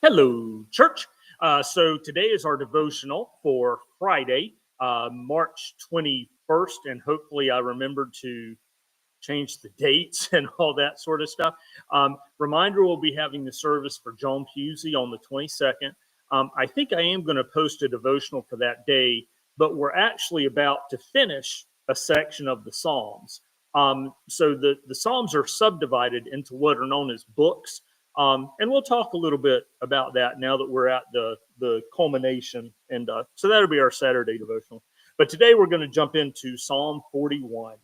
Hello, church. So today is our devotional for Friday, March 21st, and hopefully I remembered to change the dates and all that sort of stuff. Reminder, we'll be having the service for John Pusey on the 22nd. I think I am going to post a devotional for that day, but we're actually about to finish a section of the Psalms. So the Psalms are subdivided into what are known as books. And we'll talk a little bit about that now that we're at the culmination. And so that'll be our Saturday devotional. But today we're going to jump into Psalm 41.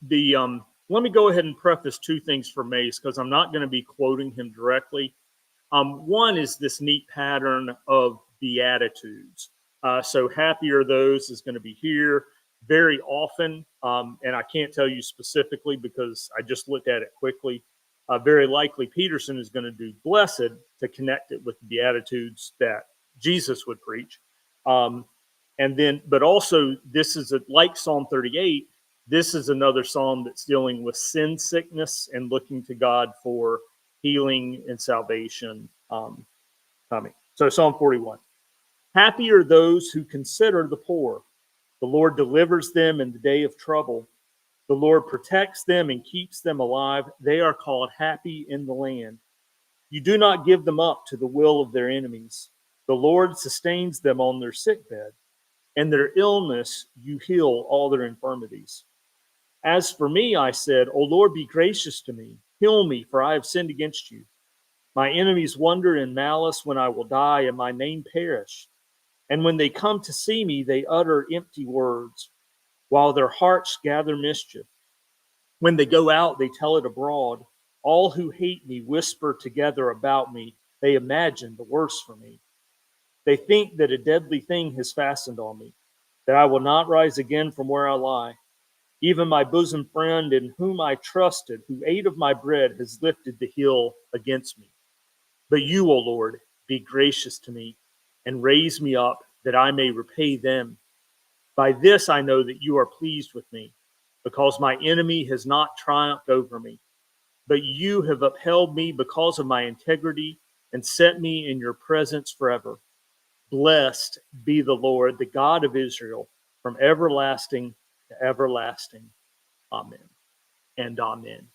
Let me go ahead and preface two things for Mace because I'm not going to be quoting him directly. One is this neat pattern of beatitudes. So happy are those is going to be here very often, and I can't tell you specifically because I just looked at it quickly. Very likely Peterson is going to do blessed to connect it with the beatitudes that Jesus would preach. But also this is like Psalm 38. This is another psalm that's dealing with sin sickness and looking to God for healing and salvation coming. So Psalm 41. Happy are those who consider the poor. The Lord delivers them in the day of trouble. The Lord protects them and keeps them alive. They are called happy in the land. You do not give them up to the will of their enemies. The Lord sustains them on their sickbed. And their illness you heal all their infirmities. As for me, I said, O Lord, be gracious to me. Heal me, for I have sinned against you. My enemies wonder in malice when I will die, and my name perish. And when they come to see me, they utter empty words, while their hearts gather mischief. When they go out, they tell it abroad. All who hate me whisper together about me. They imagine the worst for me. They think that a deadly thing has fastened on me, that I will not rise again from where I lie. Even my bosom friend in whom I trusted, who ate of my bread, has lifted the heel against me. But you, O Lord, be gracious to me and raise me up that I may repay them. By this I know that you are pleased with me, because my enemy has not triumphed over me. But you have upheld me because of my integrity and set me in your presence forever. Blessed be the Lord, the God of Israel, from everlasting to everlasting. Amen and amen.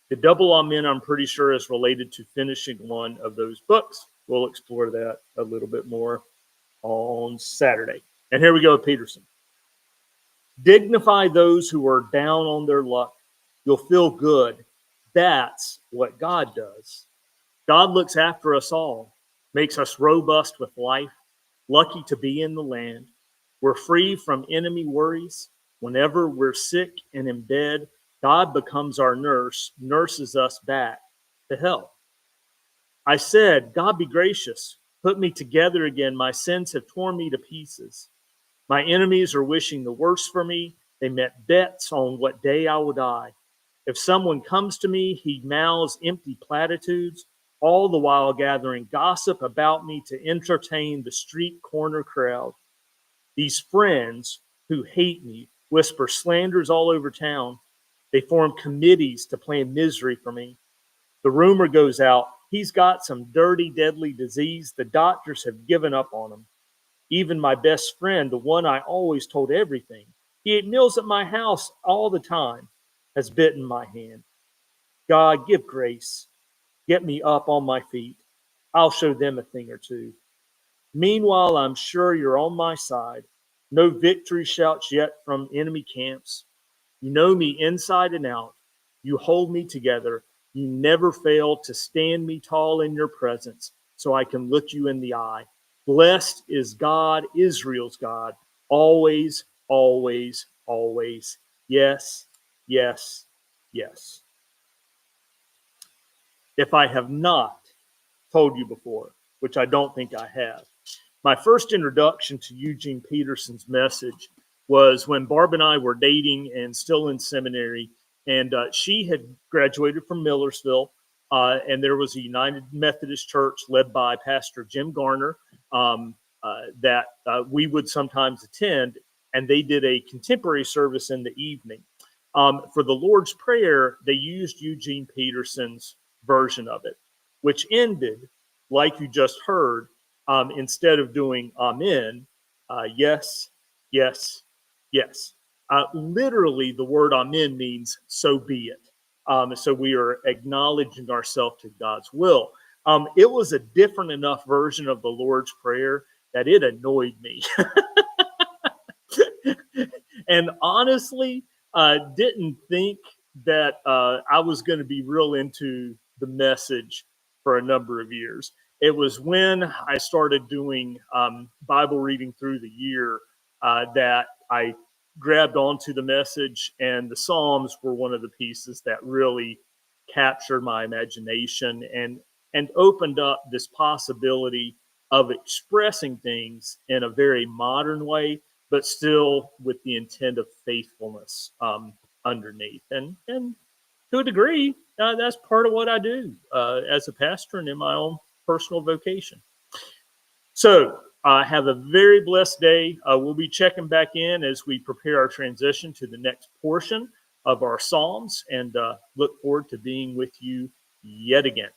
The double amen, I'm pretty sure, is related to finishing one of those books. We'll explore that a little bit more on Saturday. And here we go, Peterson. Dignify those who are down on their luck. You'll feel good. That's what God does. God looks after us all, makes us robust with life, lucky to be in the land. We're free from enemy worries. Whenever we're sick and in bed, God becomes our nurse, nurses us back to health. I said, God be gracious, put me together again. My sins have torn me to pieces. My enemies are wishing the worst for me. They met bets on what day I will die. If someone comes to me, he mouths empty platitudes, all the while gathering gossip about me to entertain the street corner crowd. These friends who hate me whisper slanders all over town. They form committees to plan misery for me. The rumor goes out, he's got some dirty, deadly disease. The doctors have given up on him. Even my best friend, the one I always told everything, he ate meals at my house all the time, has bitten my hand. God, give grace. Get me up on my feet. I'll show them a thing or two. Meanwhile, I'm sure you're on my side. No victory shouts yet from enemy camps. You know me inside and out. You hold me together. You never fail to stand me tall in your presence so I can look you in the eye. Blessed is God, Israel's God, always, always, always. Yes, yes, yes. If I have not told you before, which I don't think I have, my first introduction to Eugene Peterson's message was when Barb and I were dating and still in seminary, and she had graduated from Millersville, and there was a United Methodist Church led by Pastor Jim Garner that we would sometimes attend, and they did a contemporary service in the evening. For the Lord's Prayer, they used Eugene Peterson's version of it, which ended, like you just heard, instead of doing amen, yes, yes, yes. Literally, the word amen means so be it. So we are acknowledging ourselves to God's will. It was a different enough version of the Lord's Prayer that it annoyed me. And honestly, didn't think that I was going to be real into the message for a number of years. It was when I started doing Bible reading through the year that I grabbed onto the message, and the Psalms were one of the pieces that really captured my imagination and opened up this possibility of expressing things in a very modern way, but still with the intent of faithfulness underneath. And to a degree, that's part of what I do as a pastor and in my own personal vocation. So have a very blessed day. We'll be checking back in as we prepare our transition to the next portion of our Psalms, and look forward to being with you yet again.